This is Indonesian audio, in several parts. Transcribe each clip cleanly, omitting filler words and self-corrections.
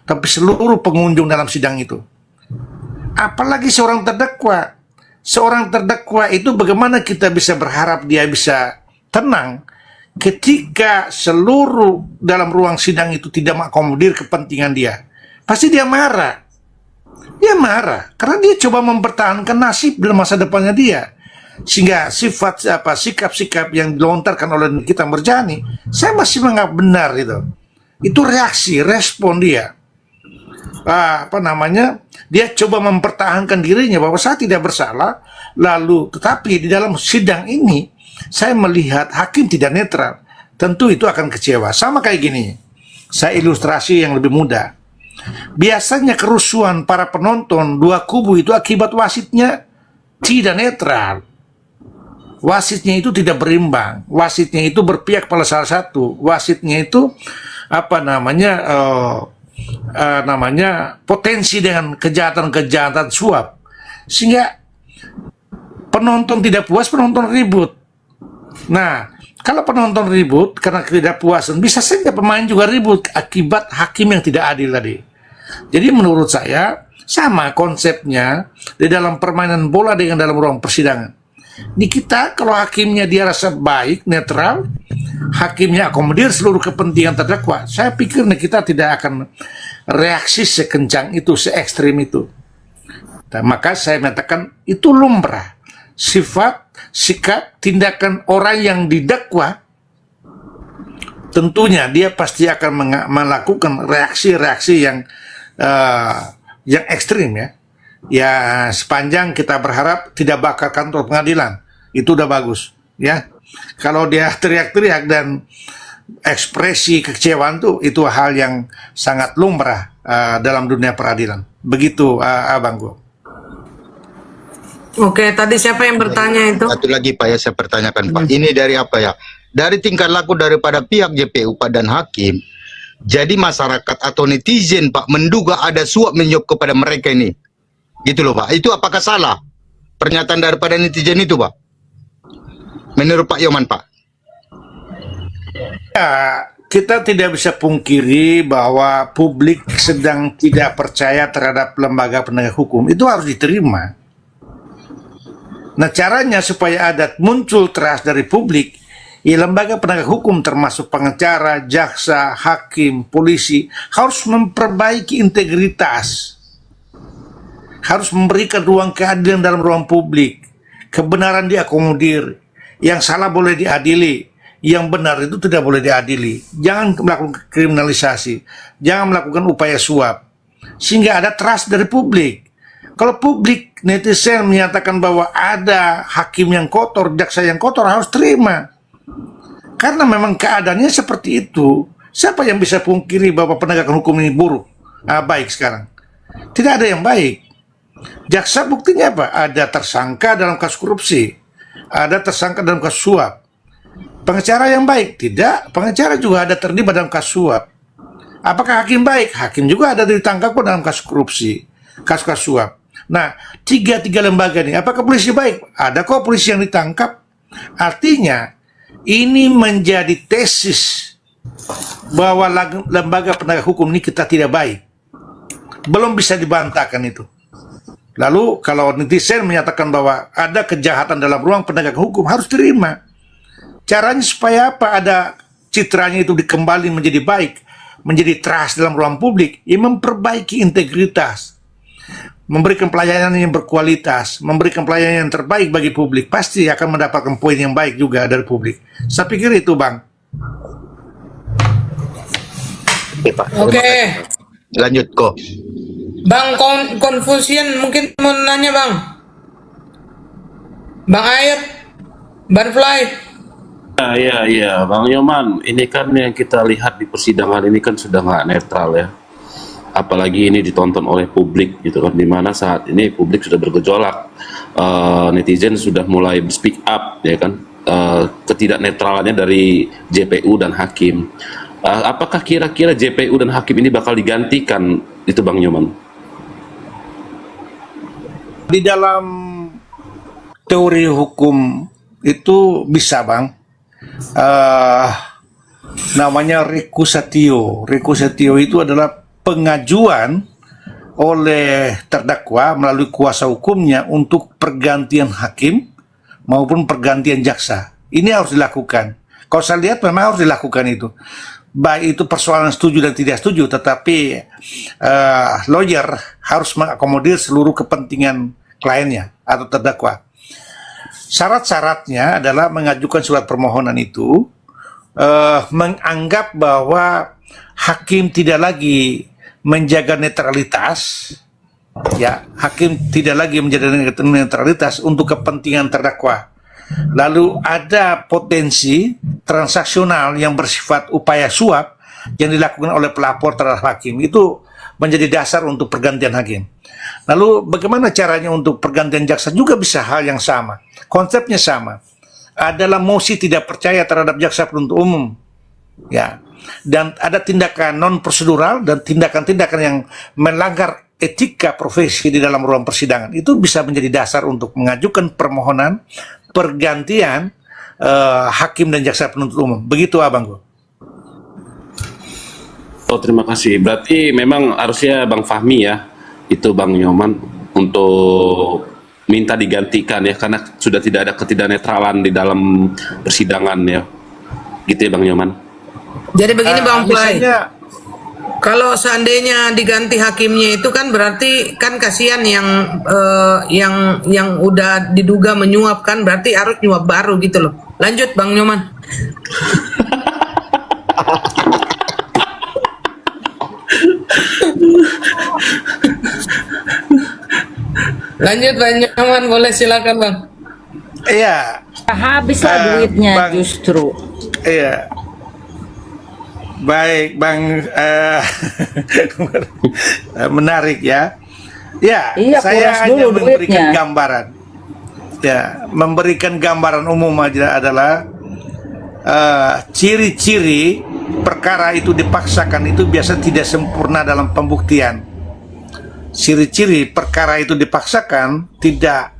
tapi seluruh pengunjung dalam sidang itu. Apalagi seorang terdakwa. Seorang terdakwa itu bagaimana kita bisa berharap dia bisa tenang ketika seluruh dalam ruang sidang itu tidak mengakomodir kepentingan dia. Pasti dia marah. Dia marah karena dia coba mempertahankan nasib dalam masa depannya dia. Sehingga sikap-sikap yang dilontarkan oleh Nikita Mirzani, saya masih menganggap benar itu. Itu reaksi, respon dia. Dia coba mempertahankan dirinya bahwa saya tidak bersalah, lalu tetapi di dalam sidang ini saya melihat hakim tidak netral. Tentu itu akan kecewa. Sama kayak gini, saya ilustrasi yang lebih mudah. Biasanya kerusuhan para penonton dua kubu itu akibat wasitnya tidak netral. Wasitnya itu tidak berimbang. Wasitnya itu berpihak pada salah satu. Wasitnya itu potensi dengan kejahatan-kejahatan suap, sehingga penonton tidak puas, penonton ribut. Nah, kalau penonton ribut karena ketidakpuasan, bisa saja pemain juga ribut akibat hakim yang tidak adil tadi. Jadi menurut saya sama konsepnya di dalam permainan bola dengan dalam ruang persidangan. Di kita kalau hakimnya dia rasa baik, netral, hakimnya akomodir seluruh kepentingan terdakwa, saya pikir kita tidak akan reaksi sekencang itu, se-ekstrim itu. Dan maka saya mengatakan itu lumrah. Sifat, sikap, tindakan orang yang didakwa, tentunya dia pasti akan melakukan reaksi-reaksi yang ekstrim ya. Ya sepanjang kita berharap tidak bakal kantor pengadilan, itu udah bagus ya. Kalau dia teriak-teriak dan ekspresi kekecewaan itu hal yang sangat lumrah dalam dunia peradilan. Begitu Abangku. Oke, tadi siapa yang bertanya itu? Satu lagi Pak ya, saya pertanyakan Pak. Ini dari apa ya? Dari tingkah laku daripada pihak JPU Pak dan hakim. Jadi masyarakat atau netizen Pak menduga ada suap menyuap kepada mereka ini. Gitu loh Pak. Itu apakah salah pernyataan daripada netizen itu Pak? Menurut Pak Yoman Pak. Ya, kita tidak bisa pungkiri bahwa publik sedang tidak percaya terhadap lembaga penegak hukum. Itu harus diterima. Nah, caranya supaya ada muncul trust dari publik, ya lembaga penegak hukum termasuk pengacara, jaksa, hakim, polisi harus memperbaiki integritas. Harus memberikan ruang keadilan dalam ruang publik. Kebenaran diakomodir. Yang salah boleh diadili. Yang benar itu tidak boleh diadili. Jangan melakukan kriminalisasi. Jangan melakukan upaya suap. Sehingga ada trust dari publik. Kalau publik, netizen menyatakan bahwa ada hakim yang kotor, jaksa yang kotor, harus terima. Karena memang keadaannya seperti itu. Siapa yang bisa pungkiri bahwa penegakan hukum ini buruk? Baik sekarang. Tidak ada yang baik. Jaksa buktinya apa? Ada tersangka dalam kasus korupsi, ada tersangka dalam kasus suap. Pengacara yang baik? Tidak. Pengacara juga ada terlibat dalam kasus suap. Apakah hakim baik? Hakim juga ada ditangkap dalam kasus korupsi, kasus-kasus suap. Nah, tiga lembaga ini, apakah polisi baik? Ada kok polisi yang ditangkap. Artinya, ini menjadi tesis bahwa lembaga penegak hukum ini kita tidak baik. Belum bisa dibantahkan itu. Lalu kalau netizen menyatakan bahwa ada kejahatan dalam ruang penegak hukum, harus terima. Caranya supaya apa? Ada citranya itu dikembali menjadi baik, menjadi trust dalam ruang publik, ya memperbaiki integritas, memberikan pelayanan yang berkualitas, memberikan pelayanan yang terbaik bagi publik, pasti akan mendapatkan poin yang baik juga dari publik. Saya pikir itu Bang. Oke Pak. Oke. Lanjut kok. Bang Confucian mungkin mau nanya Bang. Bang Ayat, Barfly. Ya, Bang Yoman, ini kan yang kita lihat di persidangan ini kan sudah nggak netral ya. Apalagi ini ditonton oleh publik gitu kan, dimana saat ini publik sudah bergejolak, netizen sudah mulai speak up ya kan, ketidaknetralannya dari JPU dan hakim. Apakah kira-kira JPU dan hakim ini bakal digantikan itu Bang Yoman? Di dalam teori hukum itu bisa Bang, namanya recusatio. Recusatio itu adalah pengajuan oleh terdakwa melalui kuasa hukumnya untuk pergantian hakim maupun pergantian jaksa. Ini harus dilakukan. Kalau saya lihat memang harus dilakukan itu. Baik itu persoalan setuju dan tidak setuju, tetapi lawyer harus mengakomodir seluruh kepentingan kliennya atau terdakwa. Syarat-syaratnya adalah mengajukan surat permohonan itu menganggap bahwa hakim tidak lagi menjaga netralitas, ya, hakim tidak lagi menjaga netralitas untuk kepentingan terdakwa. Lalu ada potensi transaksional yang bersifat upaya suap yang dilakukan oleh pelapor terhadap hakim, itu menjadi dasar untuk pergantian hakim. Lalu bagaimana caranya untuk pergantian jaksa juga bisa hal yang sama. Konsepnya sama. Adalah mosi tidak percaya terhadap jaksa penuntut umum. Ya. Dan ada tindakan non prosedural dan tindakan-tindakan yang melanggar etika profesi di dalam ruang persidangan. Itu bisa menjadi dasar untuk mengajukan permohonan pergantian hakim dan jaksa penuntut umum. Begitu Abangku. Oh, terima kasih. Berarti memang harusnya Bang Fahmi ya, itu Bang Nyoman, untuk minta digantikan ya, karena sudah tidak ada ketidaknetralan di dalam persidangan ya. Gitu ya Bang Nyoman. Jadi begini Bang Play, Misalnya, kalau seandainya diganti hakimnya itu kan berarti kan kasihan yang udah diduga menyuap, kan berarti harus nyuap baru gitu loh. Lanjut Bang Nyoman. Lanjut Bang Nyoman, boleh silakan Bang. iya, Habislah duitnya Bang. justru. iya. Baik, Bang, menarik ya. Ya, Iya, saya kuras hanya dulu memberikan duitnya. gambaran. Ya, memberikan gambaran umum aja adalah ciri-ciri perkara itu dipaksakan itu biasa tidak sempurna dalam pembuktian. Ciri-ciri perkara itu dipaksakan tidak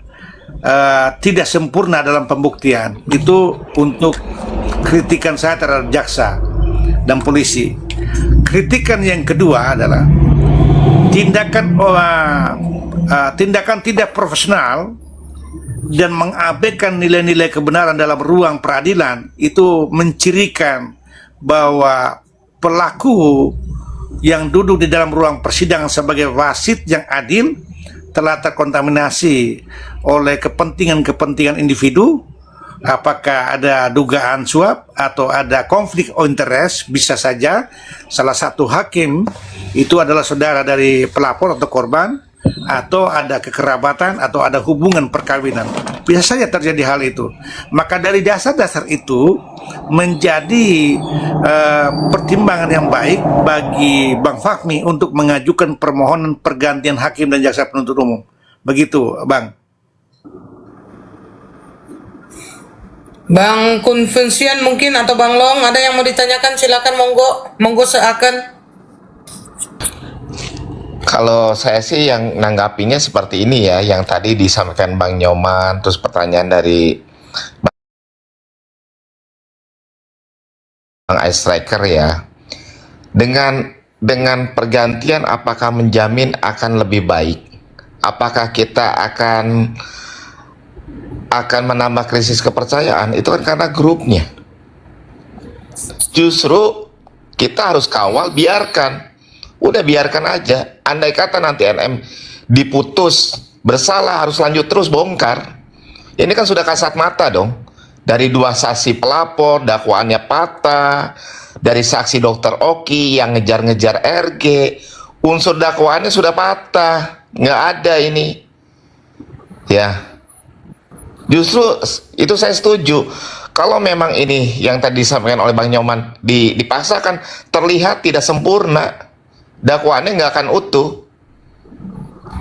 sempurna dalam pembuktian. Itu untuk kritikan saya terhadap jaksa dan polisi. Kritikan yang kedua adalah tindakan tidak profesional dan mengabaikan nilai-nilai kebenaran dalam ruang peradilan. Itu mencirikan bahwa pelaku yang duduk di dalam ruang persidangan sebagai wasit yang adil telah terkontaminasi oleh kepentingan-kepentingan individu. Apakah ada dugaan suap atau ada konflik of interest? Bisa saja salah satu hakim itu adalah saudara dari pelapor atau korban, atau ada kekerabatan atau ada hubungan perkawinan. Bisa saja terjadi hal itu. Maka dari dasar-dasar itu menjadi pertimbangan yang baik bagi Bang Fahmi untuk mengajukan permohonan pergantian hakim dan jaksa penuntut umum. Begitu, Bang. Bang Konfusian mungkin atau Bang Long ada yang mau ditanyakan, silakan, monggo seakan. Kalau saya sih yang nanggapinya seperti ini ya, yang tadi disampaikan Bang Nyoman, terus pertanyaan dari Bang Ice Striker ya. Dengan pergantian apakah menjamin akan lebih baik? Apakah kita akan menambah krisis kepercayaan? Itu kan karena grupnya. Justru kita harus kawal, biarkan. Udah biarkan aja. Andai kata nanti NM diputus bersalah, harus lanjut terus bongkar. Ini kan sudah kasat mata dong. Dari dua saksi pelapor, dakwaannya patah. Dari saksi dokter Oki yang ngejar-ngejar RG, unsur dakwaannya sudah patah. Nggak ada ini. Ya. Justru itu saya setuju. Kalau memang ini yang tadi disampaikan oleh Bang Nyoman dipaksakan, terlihat tidak sempurna, dakwaannya nggak akan utuh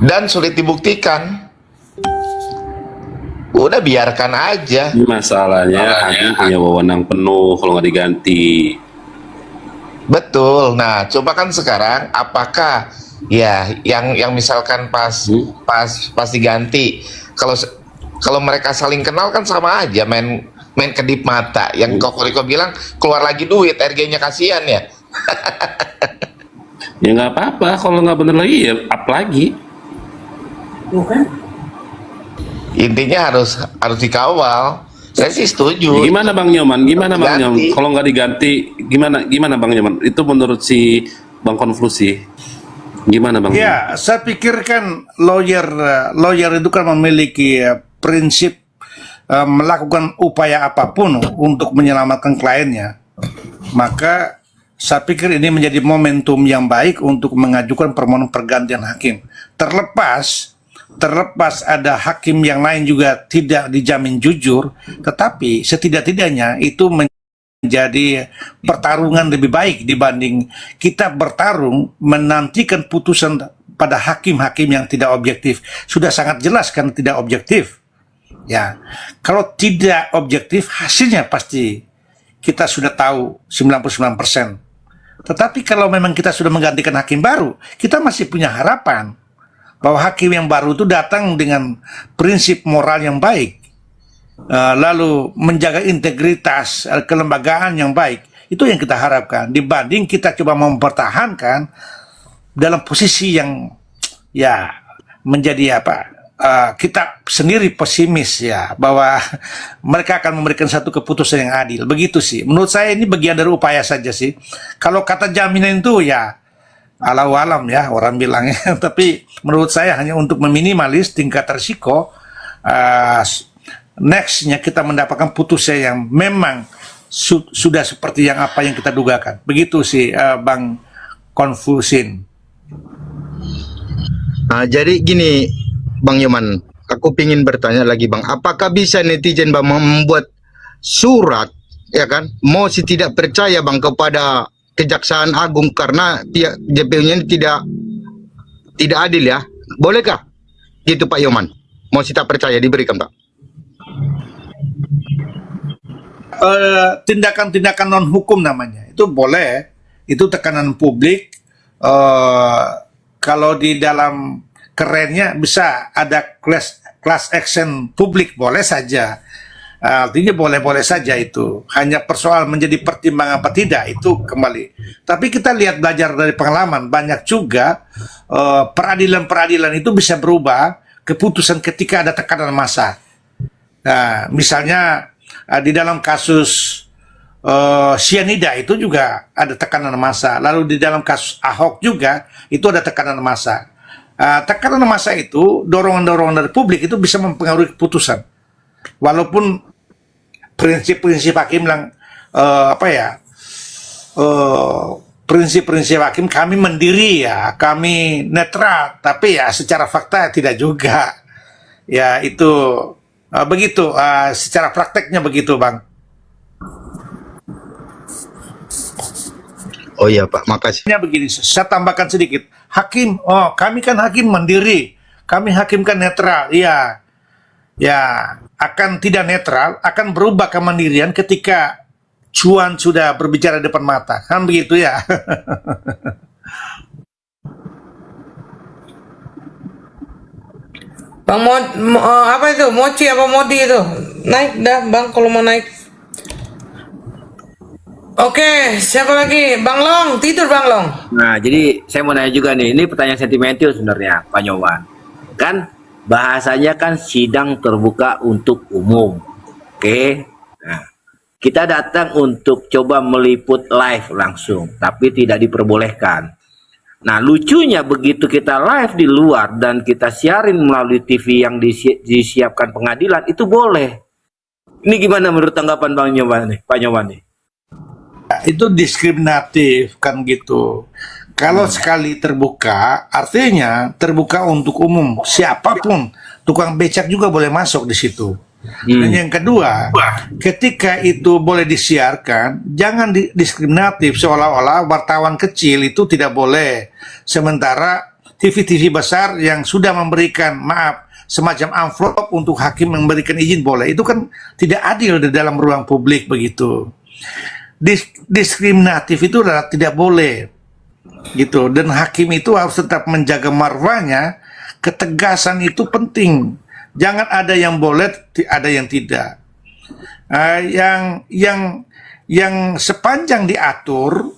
dan sulit dibuktikan. Udah biarkan aja. Masalahnya hakim punya wewenang penuh kalau nggak diganti. Betul. Nah, coba kan sekarang apakah ya yang misalkan pas diganti, kalau mereka saling kenal kan sama aja, main kedip mata. Yang Kokoriko bilang keluar lagi duit, RG-nya kasihan ya. Ya nggak apa-apa, kalau nggak bener lagi ya up lagi. Intinya harus dikawal. Saya sih setuju. Gimana Bang Nyoman? Gimana Bang Ganti. Nyoman? Kalau nggak diganti, gimana Bang Nyoman? Itu menurut si Bang Konflusi. Gimana Bang? Ya, saya pikir kan lawyer itu kan memiliki prinsip melakukan upaya apapun untuk menyelamatkan kliennya. Maka saya pikir ini menjadi momentum yang baik untuk mengajukan permohonan pergantian hakim. Terlepas ada hakim yang lain juga tidak dijamin jujur, tetapi setidak-tidaknya itu menjadi pertarungan lebih baik dibanding kita bertarung menantikan putusan pada hakim-hakim yang tidak objektif. Sudah sangat jelas kan tidak objektif. Ya, kalau tidak objektif hasilnya pasti kita sudah tahu 99%. Tetapi kalau memang kita sudah menggantikan hakim baru, kita masih punya harapan bahwa hakim yang baru itu datang dengan prinsip moral yang baik, lalu menjaga integritas kelembagaan yang baik. Itu yang kita harapkan dibanding kita coba mempertahankan dalam posisi yang ya menjadi kita sendiri pesimis ya bahwa mereka akan memberikan satu keputusan yang adil. Begitu sih. Menurut saya ini bagian dari upaya saja sih. Kalau kata jaminan itu ya Allahu alam ya orang bilangnya. Tapi menurut saya hanya untuk meminimalis tingkat risiko. Nextnya kita mendapatkan putusan yang memang sudah seperti apa yang kita dugakan. Begitu sih Bang Konfusin. Jadi gini Bang Yoman, aku pingin bertanya lagi Bang, apakah bisa netizen Bang membuat surat ya kan, mau tidak percaya Bang kepada Kejaksaan Agung karena pihak JPU-nya ini tidak adil ya? Bolehkah? Gitu Pak Yoman. Mau tak percaya diberikan Pak. Tindakan-tindakan non hukum namanya itu boleh, itu tekanan publik. Kalau di dalam kerennya bisa ada class action publik, boleh saja. Artinya boleh-boleh saja itu. Hanya persoal menjadi pertimbangan apa tidak itu kembali. Tapi kita lihat belajar dari pengalaman, banyak juga peradilan-peradilan itu bisa berubah keputusan ketika ada tekanan massa. Nah, misalnya di dalam kasus sianida itu juga ada tekanan massa. Lalu di dalam kasus Ahok juga itu ada tekanan massa. Tekanan massa itu, dorongan-dorongan dari publik itu bisa mempengaruhi keputusan. Walaupun prinsip-prinsip hakim yang prinsip-prinsip hakim kami mendiri ya, kami netral, tapi ya secara fakta tidak juga. Ya itu begitu, secara prakteknya begitu Bang. Oh iya Pak, makasih. Begini, saya tambahkan sedikit. Hakim, kami kan hakim mandiri, kami hakim kan netral, iya. Ya, akan tidak netral, akan berubah kemandirian ketika cuan sudah berbicara depan mata. Kan begitu ya. Bang apa itu? Mochi apa Modi itu? Naik dah Bang kalau mau naik. Oke, siapa lagi? Bang Long, tidur Bang Long. Nah, jadi saya mau nanya juga nih, ini pertanyaan sentimental sebenarnya, Pak Nyoman. Kan bahasanya kan sidang terbuka untuk umum. Oke. Nah, kita datang untuk coba meliput live langsung, tapi tidak diperbolehkan. Nah, lucunya begitu kita live di luar dan kita siarin melalui TV yang disiapkan pengadilan, itu boleh. Ini gimana menurut tanggapan Bang Nyoman nih, Pak Nyoman nih? Itu diskriminatif kan gitu. Kalau sekali terbuka, artinya terbuka untuk umum, siapapun, tukang becak juga boleh masuk di situ. Dan yang kedua, ketika itu boleh disiarkan, jangan diskriminatif seolah-olah wartawan kecil itu tidak boleh. Sementara TV-TV besar yang sudah memberikan semacam amplop untuk hakim memberikan izin boleh. Itu kan tidak adil di dalam ruang publik begitu. Diskriminatif itu adalah tidak boleh gitu, dan hakim itu harus tetap menjaga marwahnya. Ketegasan itu penting, jangan ada yang boleh, ada yang tidak. Yang sepanjang diatur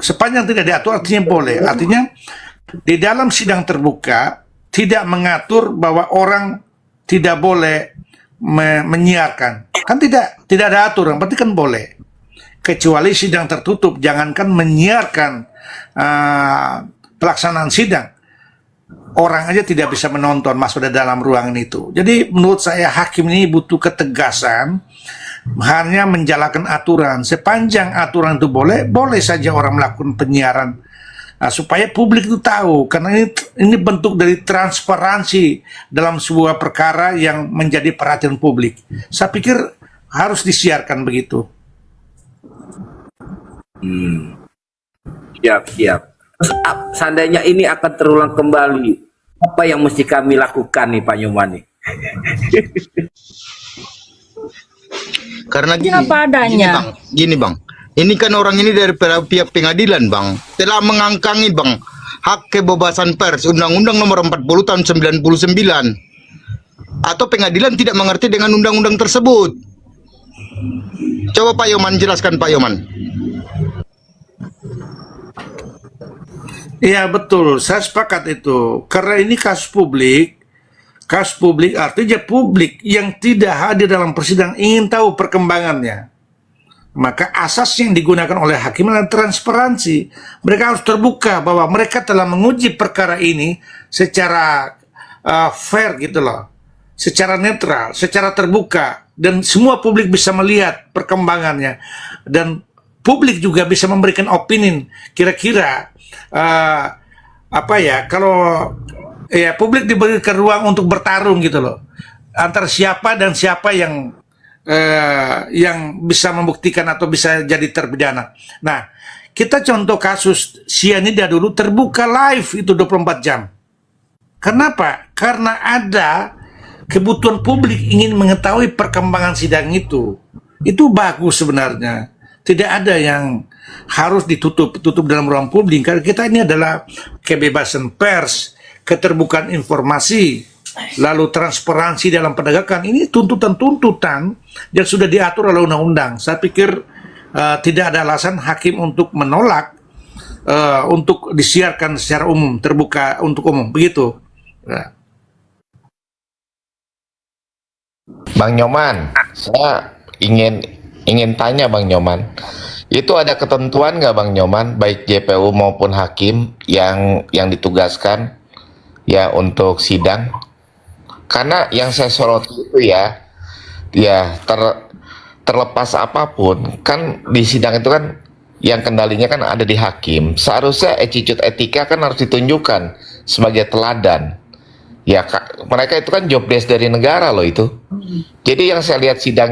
Sepanjang tidak diatur artinya boleh. Artinya di dalam sidang terbuka tidak mengatur bahwa orang tidak boleh menyiarkan. Kan tidak ada aturan, berarti kan boleh. Kecuali sidang tertutup, jangankan menyiarkan pelaksanaan sidang. Orang aja tidak bisa menonton masuk di dalam ruangan itu. Jadi menurut saya hakim ini butuh ketegasan, hanya menjalankan aturan. Sepanjang aturan itu boleh, boleh saja orang melakukan penyiaran. Supaya publik itu tahu, karena ini bentuk dari transparansi dalam sebuah perkara yang menjadi perhatian publik. Saya pikir harus disiarkan begitu. Siap. Seandainya ini akan terulang kembali, apa yang mesti kami lakukan nih Pak Nyoman nih? Karena Apa adanya. gini bang, ini kan orang ini dari pihak pengadilan bang, telah mengangkangi bang hak kebebasan pers, Undang-Undang Nomor 40 tahun 99, atau pengadilan tidak mengerti dengan undang-undang tersebut. Coba Pak Yoman jelaskan Pak Yoman. Iya betul, saya sepakat itu. Karena ini kasus publik artinya publik yang tidak hadir dalam persidangan ingin tahu perkembangannya. Maka asas yang digunakan oleh hakim adalah transparansi. Mereka harus terbuka bahwa mereka telah menguji perkara ini secara fair gitu loh, secara netral, secara terbuka, dan semua publik bisa melihat perkembangannya, dan publik juga bisa memberikan opini kira-kira apa ya, kalau ya publik diberikan ruang untuk bertarung gitu loh antara siapa dan siapa yang bisa membuktikan atau bisa jadi terpidana. Nah, kita contoh kasus sianida dulu terbuka live itu 24 jam. Kenapa? Karena ada kebutuhan publik ingin mengetahui perkembangan sidang itu. Itu bagus sebenarnya. Tidak ada yang harus tutup dalam ruang publik, karena kita ini adalah kebebasan pers, keterbukaan informasi, lalu transparansi dalam penegakan. Ini tuntutan-tuntutan yang sudah diatur oleh undang-undang. Saya pikir tidak ada alasan hakim untuk menolak untuk disiarkan secara umum, terbuka untuk umum, begitu. Ya. Bang Nyoman, saya ingin tanya Bang Nyoman, itu ada ketentuan nggak Bang Nyoman, baik JPU maupun hakim yang ditugaskan ya untuk sidang? Karena yang saya soroti itu ya terlepas apapun, kan di sidang itu kan yang kendalinya kan ada di hakim. Seharusnya attitude etika kan harus ditunjukkan sebagai teladan. Ya mereka itu kan job desk dari negara loh itu. Jadi yang saya lihat sidang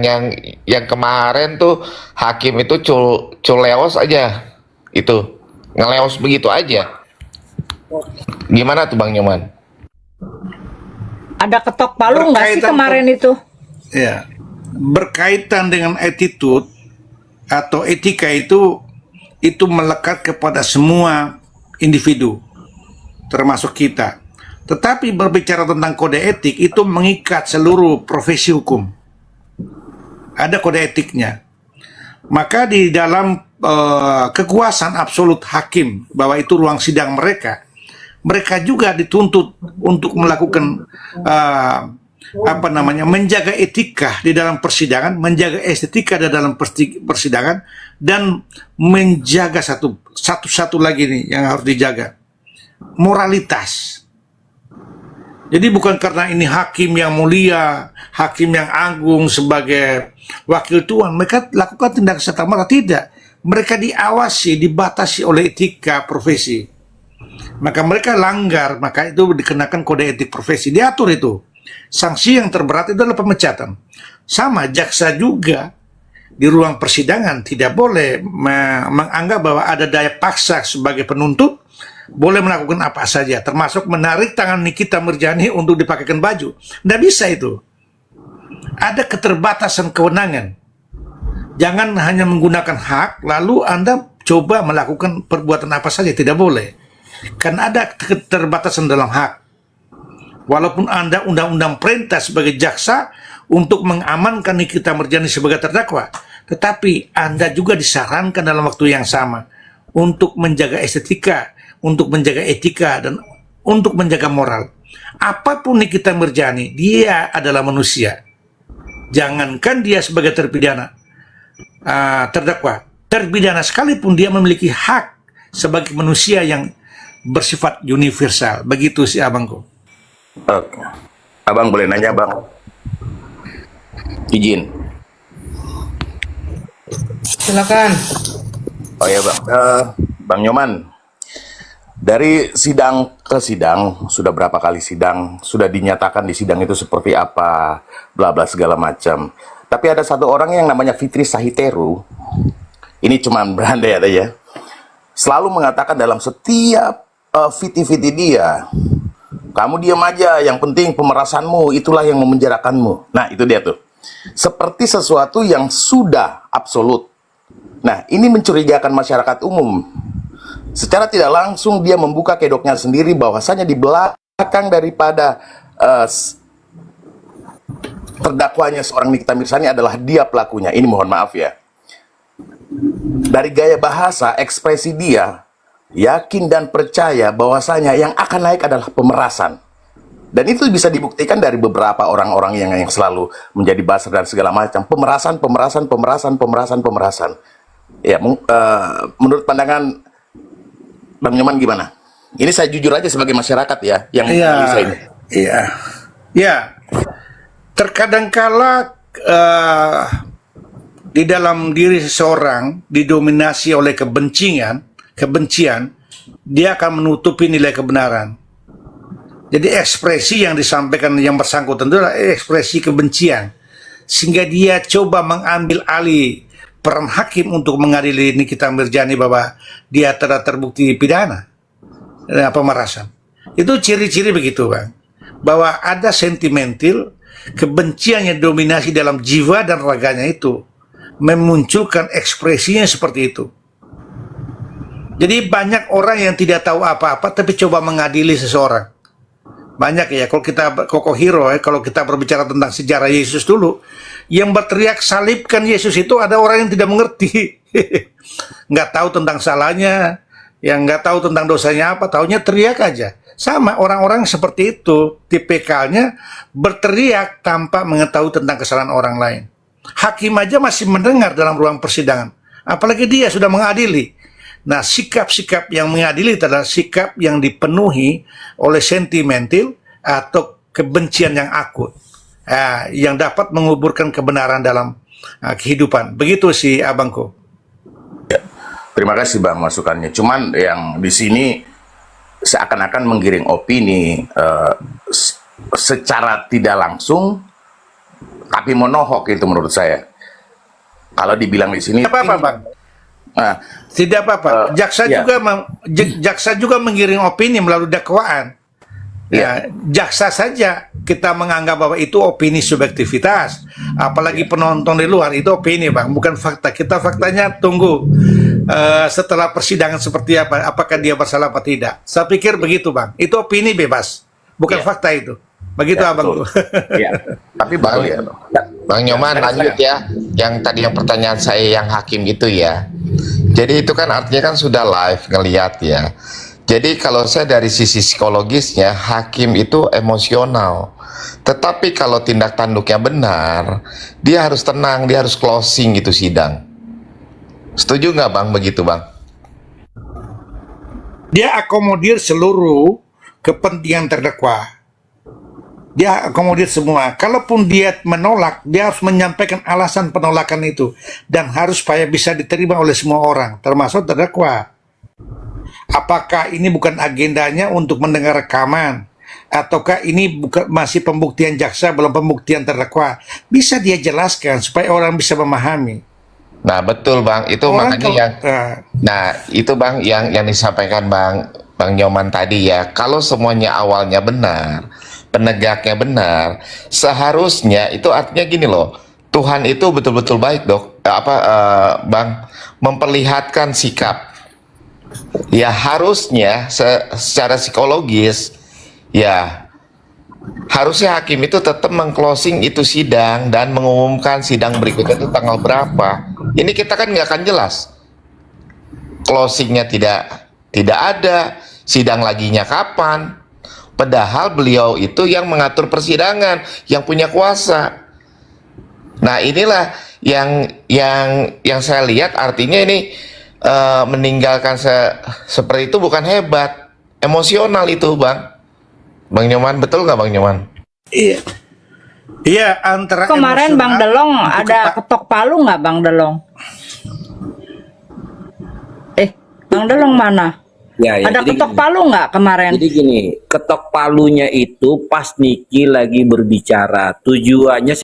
yang kemarin tuh hakim itu culeos aja, itu ngeleos begitu aja. Gimana tuh Bang Nyoman? Ada ketok palu nggak sih Berkaitan kemarin itu? Ya, berkaitan dengan attitude atau etika itu melekat kepada semua individu, termasuk kita. Tetapi berbicara tentang kode etik itu mengikat seluruh profesi hukum. Ada kode etiknya. Maka di dalam kekuasaan absolut hakim, bahwa itu ruang sidang mereka juga dituntut untuk melakukan menjaga etika di dalam persidangan, menjaga estetika di dalam persidangan, dan menjaga satu lagi nih yang harus dijaga, moralitas. Jadi bukan karena ini hakim yang mulia, hakim yang agung sebagai wakil Tuhan, mereka lakukan tindakan serta-merta, tidak. Mereka diawasi, dibatasi oleh etika profesi. Maka mereka langgar, maka itu dikenakan kode etik profesi, diatur itu. Sanksi yang terberat itu adalah pemecatan. Sama jaksa juga di ruang persidangan tidak boleh menganggap bahwa ada daya paksa sebagai penuntut, boleh melakukan apa saja, termasuk menarik tangan Nikita Mirjani untuk dipakaikan baju. Tidak bisa itu. Ada keterbatasan kewenangan. Jangan hanya menggunakan hak, lalu Anda coba melakukan perbuatan apa saja, tidak boleh. Karena ada keterbatasan dalam hak. Walaupun Anda undang-undang perintah sebagai jaksa untuk mengamankan Nikita Mirjani sebagai terdakwa, tetapi Anda juga disarankan dalam waktu yang sama untuk menjaga estetika, untuk menjaga etika, dan untuk menjaga moral. Apapun Nikita Mirzani, dia adalah manusia. Jangankan dia sebagai terpidana, terdakwa, terpidana sekalipun dia memiliki hak sebagai manusia yang bersifat universal. Begitu sih abangku. Oke. Abang boleh nanya, Bang? Izin. Silakan. Oh ya, Bang. Bang Nyoman, dari sidang ke sidang, sudah berapa kali sidang, sudah dinyatakan di sidang itu seperti apa, bla bla segala macam. Tapi ada satu orang yang namanya Fitri Sahiteru, ini cuman berandai ya, selalu mengatakan dalam setiap viti-viti dia, kamu diam aja, yang penting pemerasanmu, itulah yang memenjarakanmu. Nah, itu dia tuh. Seperti sesuatu yang sudah absolut. Nah, ini mencurigakan masyarakat umum. Secara tidak langsung dia membuka kedoknya sendiri bahwasanya di belakang daripada terdakwanya seorang Nikita Mirzani adalah dia pelakunya. Ini mohon maaf ya. Dari gaya bahasa, ekspresi dia, yakin dan percaya bahwasanya yang akan naik adalah pemerasan. Dan itu bisa dibuktikan dari beberapa orang-orang yang selalu menjadi buzzer dan segala macam. Pemerasan. Ya, menurut pandangan Bang Nyoman gimana? Ini saya jujur aja sebagai masyarakat ya, yang analisa ini. Iya. Terkadang kala di dalam diri seseorang didominasi oleh kebencian, dia akan menutupi nilai kebenaran. Jadi ekspresi yang disampaikan yang bersangkutan itu adalah ekspresi kebencian, sehingga dia coba mengambil alih peran hakim untuk mengadili Nikita Mirzani bahwa dia telah terbukti pidana pemerasan. Itu ciri-ciri begitu, Bang, bahwa ada sentimental, kebencian yang dominasi dalam jiwa dan raganya itu memunculkan ekspresinya seperti itu. Jadi banyak orang yang tidak tahu apa-apa tapi coba mengadili seseorang. Banyak ya, kalau kita Koko Hero ya, kalau kita berbicara tentang sejarah Yesus dulu, yang berteriak salibkan Yesus itu ada orang yang tidak mengerti. Nggak tahu tentang salahnya, yang nggak tahu tentang dosanya apa, taunya teriak aja. Sama orang-orang seperti itu, tipikalnya berteriak tanpa mengetahui tentang kesalahan orang lain. Hakim aja masih mendengar dalam ruang persidangan, apalagi dia sudah mengadili. Nah, sikap-sikap yang mengadili adalah sikap yang dipenuhi oleh sentimental atau kebencian yang akut, yang dapat menguburkan kebenaran dalam kehidupan. Begitu sih abangku. Ya, terima kasih Bang masukannya. Cuman yang di sini seakan-akan menggiring opini secara tidak langsung, tapi monohok itu menurut saya. Kalau dibilang di sini apa Bang? Tidak apa-apa. Jaksa juga menggiring opini melalui dakwaan. Ya, jaksa saja kita menganggap bahwa itu opini subjektivitas. Apalagi penonton di luar itu opini, Bang, bukan fakta. Kita faktanya tunggu setelah persidangan seperti apa, apakah dia bersalah apa tidak. Saya pikir begitu, Bang. Itu opini bebas, bukan fakta itu. Begitu abang. Tapi Bang Nyoman lanjut ya. Yang tadi yang pertanyaan saya yang hakim itu ya. Jadi itu kan artinya kan sudah live ngelihat ya. Jadi kalau saya dari sisi psikologisnya, hakim itu emosional. Tetapi kalau tindak tanduknya benar, dia harus tenang, dia harus closing gitu sidang. Setuju nggak Bang begitu Bang? Dia akomodir seluruh kepentingan terdakwa. Dia akomodir semua. Kalaupun dia menolak, dia harus menyampaikan alasan penolakan itu. Dan harus supaya bisa diterima oleh semua orang, termasuk terdakwa. Apakah ini bukan agendanya untuk mendengar rekaman? Ataukah ini bukan masih pembuktian jaksa, belum pembuktian terdakwa? Bisa dia jelaskan supaya orang bisa memahami. Nah betul Bang, itu orang makanya nah itu Bang yang disampaikan Bang Nyoman tadi ya. Kalau semuanya awalnya benar, penegaknya benar, seharusnya itu artinya gini loh, Tuhan itu betul-betul baik Bang, memperlihatkan sikap. Ya harusnya secara psikologis ya harusnya hakim itu tetap meng-closing itu sidang dan mengumumkan sidang berikutnya itu tanggal berapa. Ini kita kan nggak akan jelas. closingnya tidak ada, sidang laginya kapan. Padahal beliau itu yang mengatur persidangan, yang punya kuasa. Nah, inilah yang saya lihat, artinya ini meninggalkan seperti itu bukan hebat, emosional itu, Bang Nyoman. Betul nggak, Bang Nyoman? Iya. Iya, antara Kemarin Bang emosional Delong itu ada ketok palu nggak Bang Delong? Bang Delong mana? Ya, Ada jadi ketok gini. palu nggak kemarin? Jadi gini, ketok palunya itu pas Niki lagi berbicara. Tujuannya